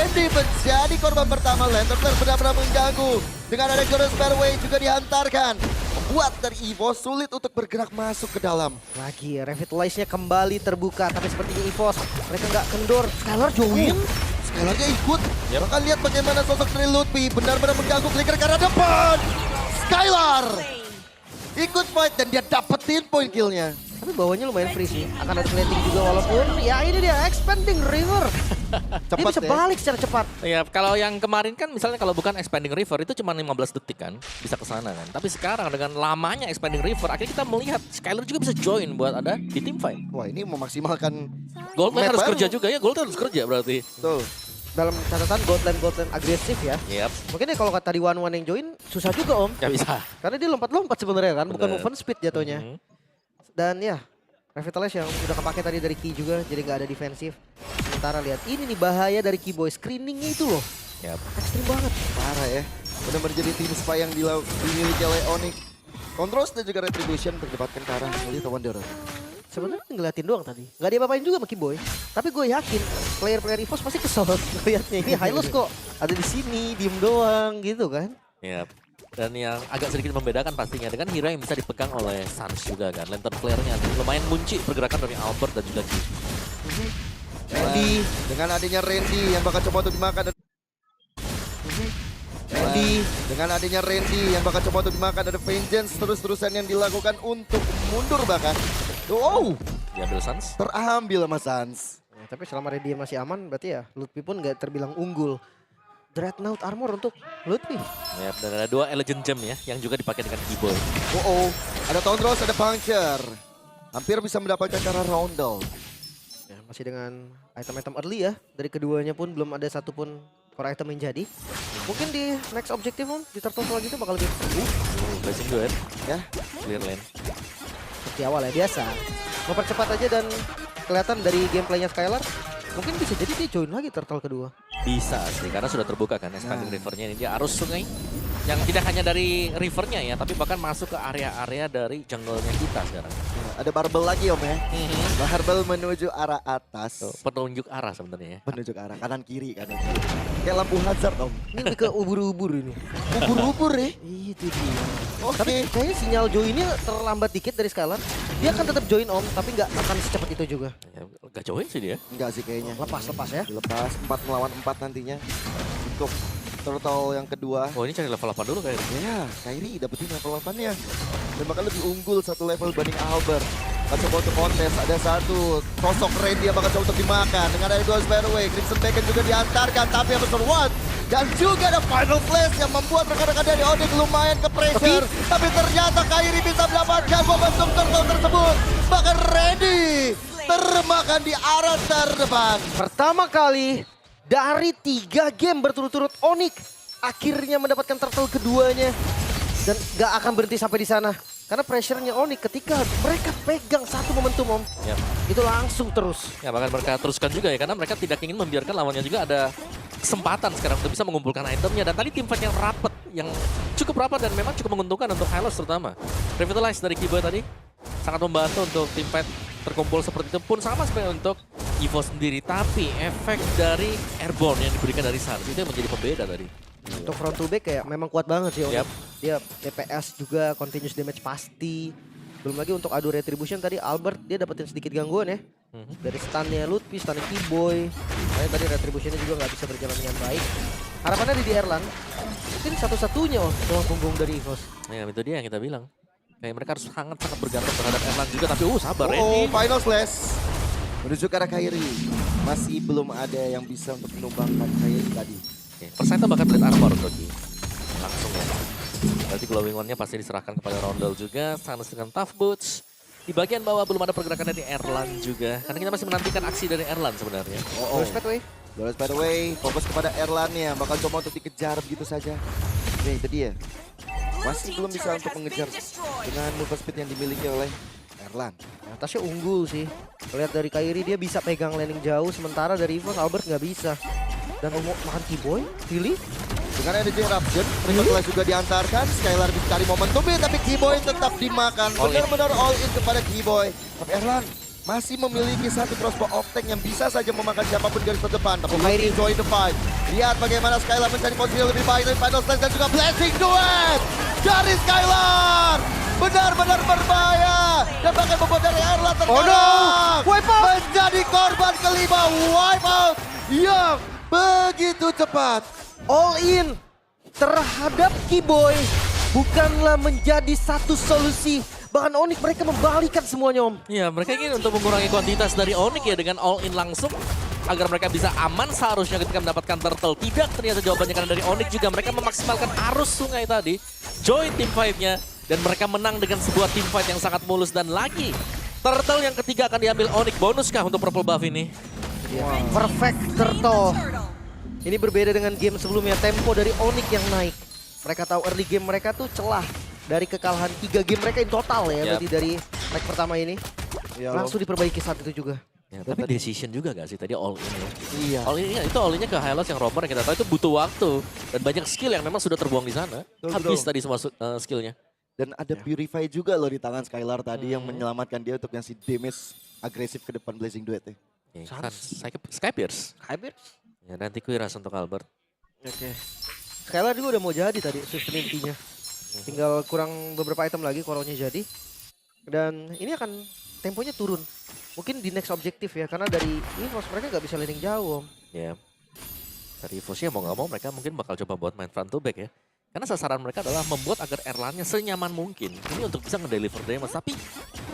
Randy menjadi korban pertama. Lantern Flare benar-benar mengganggu. Dengan ada Golden Fairway juga dihantarkan. Membuat dari EVOS sulit untuk bergerak masuk ke dalam. Lagi Revitalize-nya kembali terbuka, tapi sepertinya EVOS mereka nggak kendor. Skylar join. Skylarnya ikut. Bahkan lihat bagaimana sosok dari Lutfi benar-benar mengganggu Flicker ke arah depan. Skylar ikut fight dan dia dapetin poin killnya. Tapi bawahnya lumayan free sih. Akan ada plating juga walaupun ya ini dia expanding river. Dia Cepat bisa ya. balik secara cepat. Ya, kalau yang kemarin kan misalnya kalau bukan Expanding River itu cuma 15 detik kan, bisa ke sana kan. Tapi sekarang dengan lamanya Expanding River, akhirnya kita melihat Skylar juga bisa join buat ada di team fight. Wah, ini memaksimalkan Goldman Map harus baru. kerja juga ya, Goldman harus kerja berarti. betul. Dalam catatan Goldland agresif ya. Yap, Mungkin ya kalau tadi one yang join susah juga Om. nggak bisa. Karena dia lompat-lompat sebenarnya kan, bukan Bener. movement speed jatuhnya. Mhm. Dan ya, Revitalize yang udah kepake tadi dari Ki juga, jadi nggak ada defensif. Sementara lihat ini nih bahaya dari Ki Boy, screeningnya itu loh, Yap. ekstrim banget. Parah ya. Benar menjadi tim spy yang dimiliki oleh Onyx. Controls dan juga Retribution berdapatkan ke arah Little Wanderer. Sebenarnya ngeliatin doang tadi, nggak diapa-apain juga sama Ki Boy. Tapi gue yakin player-player EVOS pasti kesel ngeliatnya ini Hylos kok ada di sini, diem doang gitu kan. Yap. Dan yang agak sedikit membedakan pastinya dengan hero yang bisa dipegang oleh Suns juga kan. Lantern Flare-nya lumayan kunci pergerakan dari Albert dan juga Ki. Randy dengan adanya Randy yang bakal coba untuk dimakan. Randy dengan adanya Randy yang bakal coba untuk dimakan, ada vengeance terus-terusan yang dilakukan untuk mundur bahkan. Oh, Diambil Suns. terambil sama Sans. Ya, tapi selama dia masih aman berarti ya Lutfi pun nggak terbilang unggul. Dreadnought armor untuk Lutfi. Yap, dan ada 2 Elegant Gem ya yang juga dipakai dengan Keyboy. Oh, ada Tondros, ada Puncture. Hampir bisa mendapatkan cara Roundel. Ya, masih dengan item-item early ya. Dari keduanya pun belum ada satupun core item yang jadi. Mungkin di next objective Om, di turtle selanjutnya bakal lebih Blessing Duet, Ya, clear lane. seperti awal ya, biasa. Mempercepat aja dan kelihatan dari gameplaynya Skylar. Mungkin bisa jadi dia join lagi turtle kedua. Bisa sih, karena sudah terbuka kan Expanding River-nya ini. Dia arus sungai yang tidak hanya dari rivernya ya, tapi bahkan masuk ke area-area dari jungle-nya kita sekarang. ada barbel lagi Om ya. Barbel menuju arah atas. Tuh, petunjuk arah sebenarnya ya. Menuju ke arah kanan kiri. Kayak lampu hazard Om. Ini lebih ke ubur-ubur ini. Ubur-ubur ya. Itu dia. Oke. Tapi kayaknya sinyal joinnya terlambat dikit dari Skylar. Dia akan tetap join Om, tapi nggak akan secepat itu juga. Ya, gak join sih dia. Enggak sih kayaknya. Lepas ya. Dilepas 4 melawan 4 nantinya. Untuk turtle yang kedua. Oh ini cari level 8 dulu kayaknya. Ya, Kairi dapetin level 8-nya. Dan bakal lebih unggul satu level banding Albert. Bakal coba untuk kontes, ada satu sosok Randy yang bakal coba untuk dimakan. Dengan ada Ghost Fairway, Crimson Bacon juga diantarkan. Tapi yang besar one. Dan juga ada Final Flash yang membuat rekan-rekan dari Onyx lumayan ke pressure. Tapi ternyata Kairi bisa mendapatkan momentum turtle tersebut. Bahkan Randy termakan di arah terdepan. Pertama kali dari 3 game berturut-turut Onyx akhirnya mendapatkan turtle keduanya. Dan gak akan berhenti sampai di sana. Karena pressure-nya Onyx ketika mereka pegang satu momentum Om. Yap. Itu langsung terus. Ya bahkan mereka teruskan juga ya, karena mereka tidak ingin membiarkan lawannya juga ada kesempatan sekarang untuk bisa mengumpulkan itemnya. Dan tadi tim fight yang rapat, yang cukup rapat dan memang cukup menguntungkan untuk Hylos terutama. Revitalize dari Keyboy tadi sangat membantu untuk tim fight terkumpul seperti itu pun sama seperti untuk Evo sendiri. Tapi efek dari airborne yang diberikan dari Suns itu yang menjadi pembeda tadi. Untuk front to back kayak memang kuat banget sih Om. Yap. Dia DPS juga, continuous damage pasti. Belum lagi untuk adu retribution tadi Albert dia dapetin sedikit gangguan ya. Dari stunnya Lutfi, stunnya Keyboy. Makanya tadi retributionnya juga nggak bisa berjalan dengan baik. Harapannya di Erlan. Mungkin satu-satunya tulang punggung dari EVOS. Ya itu dia yang kita bilang. Kayak mereka harus sangat-sangat bergantung terhadap Erlan juga. Tapi sabar Oh, Randy. Final Flash. Menuju ke arah Kairi. Masih belum ada yang bisa untuk menumbangkan Kairi tadi. Oke, Perseta bakal plate armor untuk Ki. Langsung ya. Berarti glowing one-nya pasti diserahkan kepada Roundel juga. Suns dengan tough boots. Di bagian bawah belum ada pergerakan dari Erlan juga. Karena kita masih menantikan aksi dari Erlan sebenarnya. Oh, Respect way. Dolos by the way, fokus kepada Erlan-nya. Bakal coba untuk dikejar begitu saja. Oke, itu dia. Masih belum bisa untuk mengejar dengan move speed yang dimiliki oleh Erlan. Atasnya unggul sih. Lihat dari Kairi dia bisa pegang landing jauh. Sementara dari EVOS Albert nggak bisa. Dan mau makan Keyboy, pilih. Dengan ada Eruption, Revitalize juga diantarkan. Skylar bisa cari momentumnya, tapi Keyboy tetap dimakan. All in. Benar-benar all in kepada Keyboy. Tapi Erlan masih memiliki satu crossbow off tank yang bisa saja memakan siapapun garis terdepan. Tapi Kairi. Lutfi join the fight. Lihat bagaimana Skylar mencari posisi yang lebih baik dari Final Stage dan juga Blessing Duet dari Skylar. Benar-benar berbahaya dan bahkan membuat dari Erlan terkadang Wipe out! menjadi korban kelima wipe out yang begitu cepat. All in terhadap Kiboy bukanlah menjadi satu solusi. Bahkan Onyx mereka membalikan semuanya, Om. Iya, mereka ingin untuk mengurangi kuantitas dari Onyx ya dengan all in langsung agar mereka bisa aman seharusnya ketika mendapatkan turtle. Tidak, ternyata jawabannya karena dari Onyx juga mereka memaksimalkan arus sungai tadi. Join team fight-nya dan mereka menang dengan sebuah team fight yang sangat mulus dan lagi turtle yang ketiga akan diambil Onyx. Bonuskah untuk purple buff ini? Perfect turtle. Ini berbeda dengan game sebelumnya, tempo dari Onyx yang naik. Mereka tahu early game mereka tuh celah dari kekalahan 3 game mereka in total ya, berarti dari leg pertama ini. Langsung diperbaiki saat itu juga. Ya, tapi decision juga gak sih tadi all in ya? Iya. All in itu all innya ke Hylos yang Romer yang kita tahu itu butuh waktu. Dan banyak skill yang memang sudah terbuang di sana. Habis tadi semua skillnya. Dan ada Purify juga loh di tangan Skylar tadi yang menyelamatkan dia untuk ngasih damage agresif ke depan Blazing Duet ya. Ya, kan, Skypierce. Hypebeast. Ya, nanti kuiras untuk Albert. Oke. Skylar juga udah mau jadi tadi Swift intinya. Tinggal kurang beberapa item lagi koronya jadi. Dan ini akan temponya turun. Mungkin di next objektif ya, karena dari EVOS mereka nggak bisa landing jauh, Om. Ya. Dari EVOS-nya mau nggak mau mereka mungkin bakal coba buat main front to back ya. Karena sasaran mereka adalah membuat agar Erlannya senyaman mungkin. Ini untuk bisa ngedeliver damage. Tapi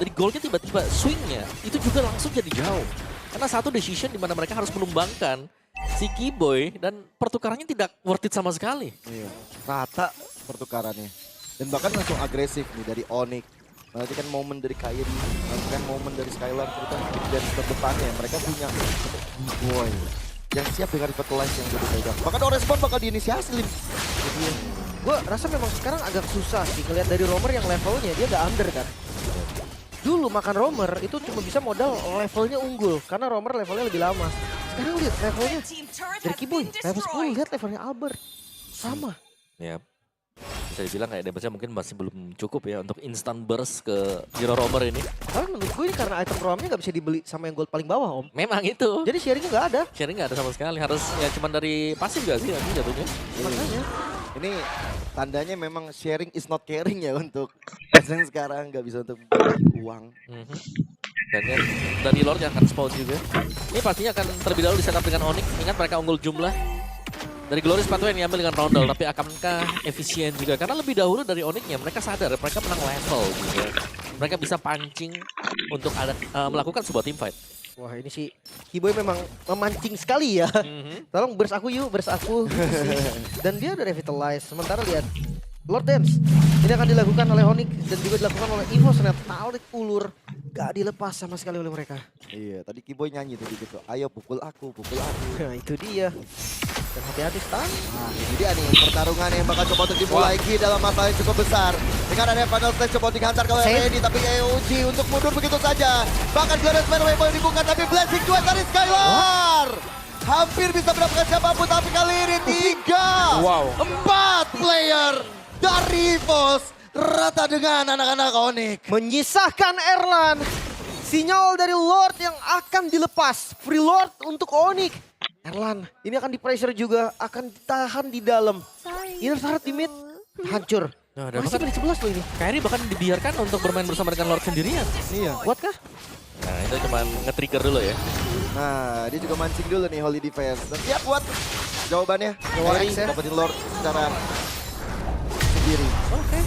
dari goalnya tiba-tiba swingnya itu juga langsung jadi jauh. Karena satu decision di mana mereka harus menumbangkan si Kiboy dan pertukarannya tidak worth it sama sekali. Iya. Rata pertukarannya. Dan bahkan langsung agresif nih dari Onyx. Nanti kan momen dari Kairi, nanti kan momen dari Skylar terutama dan terdepannya mereka punya boy yang siap dengan revitalize yang lebih pegang. Bahkan Orespon bakal diinisiasi Lim. Gue rasa memang sekarang agak susah sih ngelihat dari Romer yang levelnya dia gak under kan. Dulu makan Romer itu cuma bisa modal levelnya unggul karena Romer levelnya lebih lama. Sekarang lihat levelnya dari Kiboy level 10, lihat levelnya Albert sama. Ya. Bisa dibilang kayak damage-nya mungkin masih belum cukup ya untuk instant burst ke Hero Romer ini. Karena menurut gue ini karena item roamnya gak bisa dibeli sama yang gold paling bawah, Om. Memang itu. Jadi sharingnya gak ada. Sharing nggak ada sama sekali. Harus ya cuman dari pasif gak sih nanti jatuhnya. Makanya. Ini tandanya memang sharing is not caring ya untuk Ascent sekarang nggak bisa untuk uang. Dan ya, dari Lord yang akan spawn juga. Ini pastinya akan terlebih dahulu di setup dengan Onyx. Ingat mereka unggul jumlah. Dari Glory sepatu yang diambil dengan Roundel, tapi akankah efisien juga? Karena lebih dahulu dari Onyx-nya mereka sadar mereka menang level juga. Mereka bisa pancing untuk melakukan sebuah team fight. Wah ini sih Kiboy memang memancing sekali ya. Tolong burst aku yuk, burst aku. Dan dia udah revitalize. Sementara lihat Lord Dance. Ini akan dilakukan oleh Onyx dan juga dilakukan oleh EVOS. Ternyata tarik ulur. Gak dilepas sama sekali oleh mereka. Iya, tadi Kiboy nyanyi tuh gitu. Ayo pukul aku, pukul aku. Nah itu dia. Dan hati-hati stun. Nah, ini dia nih pertarungan yang bakal coba untuk dimulai lagi dalam masalah yang cukup besar. Dengan ada final stage coba dihantar oleh Reddy, tapi EOG untuk mundur begitu saja. Bahkan Glorious Manway boleh dibuka, tapi Blessing Duet dari Skylar. Hampir bisa mendapatkan siapapun, tapi kali ini 4 player dari EVOS rata dengan anak-anak Onyx. Menyisahkan Erlan. Sinyal dari Lord yang akan dilepas. Free Lord untuk Onyx. Erlan, ini akan di-pressure juga, akan ditahan di dalam. Inner turret di mid, hancur. Nah, dan Masih bahkan di 11 loh ini. Kairi bahkan dibiarkan untuk bermain bersama dengan Lord sendirian. Iya. Kuat kah? Nah, itu cuma nge-trigger dulu ya. Nah, dia juga mancing dulu nih Holy Defense. Dan siap buat jawabannya. Worry. Dapetin Lord secara sendiri. Oke.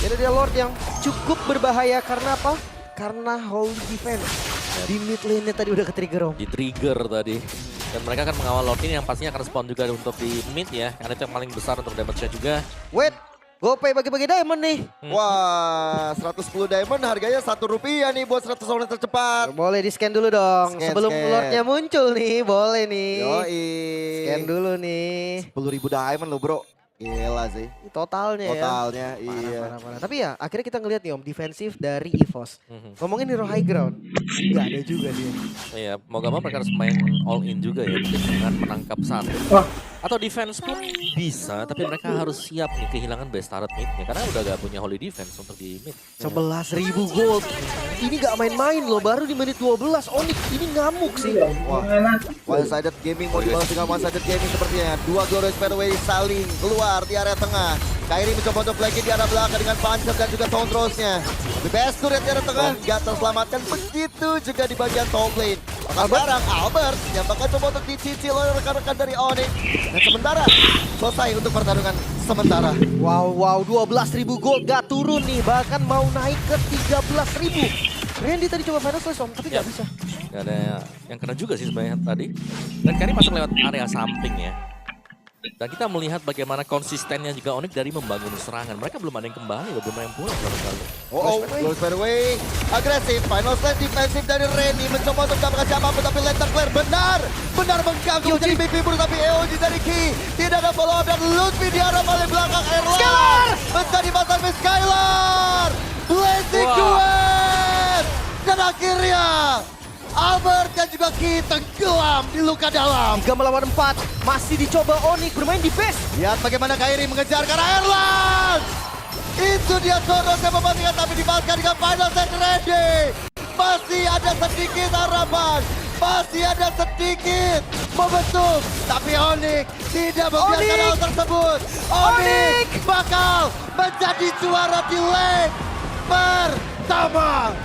Ini dia Lord yang cukup berbahaya karena apa? Karena Holy Defense. Di mid lane-nya tadi udah ke-trigger, Om. Di-trigger tadi. Dan mereka akan mengawal Lord ini yang pastinya akan spawn juga untuk di mid ya. Karena itu yang paling besar untuk damage-nya juga. Wait, GoPay bagi-bagi diamond nih. Wah, 110 diamond harganya Rp1 nih buat 100 orang tercepat. Boleh di-scan dulu dong. Scan, Sebelum scan. Lordnya muncul nih, boleh nih. Yoi. Scan dulu nih. 10.000 diamond loh bro. Gila sih. Totalnya ya. Totalnya, iya. Parah. Tapi ya akhirnya kita ngeliat nih Om, defensif dari EVOS. Ngomongin hero high ground, nggak ada juga dia. Iya, mau gak mau mereka harus main all in juga ya. Dengan menangkap satu. Atau defense pun bisa, tapi mereka harus siap nih kehilangan best turret mid-nya. Karena udah gak punya holy defense untuk di mid. 11.000 gold. Ini gak main-main loh, baru di menit 12. Onyx ini ngamuk sih. Wah, one-sided gaming mau dibalas dengan one-sided gaming sepertinya. Dua Glorious Fairway saling keluar di area tengah. Kairi mencoba untuk flanking di arah belakang dengan Pancer dan juga Taunt Rose-nya. The best turret di arah tengah, gak terselamatkan. Begitu juga di bagian top lane. Maka sekarang Albert yang bakal coba untuk dicicil oleh rekan-rekan dari Onyx. Dan sementara, selesai untuk pertarungan sementara. Wow, 12.000 gold gak turun nih. Bahkan mau naik ke 13.000. Randy tadi coba final slice tapi gak bisa. Gak ada yang kena juga sih sebenarnya tadi. Dan Kairi masuk lewat area samping ya. Dan kita melihat bagaimana konsistennya juga Onyx dari membangun serangan. Mereka belum ada yang kembali, belum ada yang pulang sama sekali. Glorious Fairway agresif, final slam defensif dari Randy mencoba untuk mendapatkan siapapun tapi Lantern Flare benar mengganggu menjadi big pibur tapi EOG dari Ki tidak ada follow up dan Lutfi di arah paling belakang Erlang menjadi mantan Miss Skylar Blazing Wah. Duet dan akhirnya Albert dan juga Ki tenggelam di luka dalam. 3 melawan 4. Masih dicoba Onyx bermain di base. Lihat bagaimana Kairi mengejar ke arah Erlang. Itu dia Soros yang mematikan tapi dibalaskan dengan final set ready. Masih ada sedikit harapan. Masih ada sedikit momentum. Tapi Onyx tidak membiarkan hal tersebut. Onyx bakal menjadi juara di leg pertama.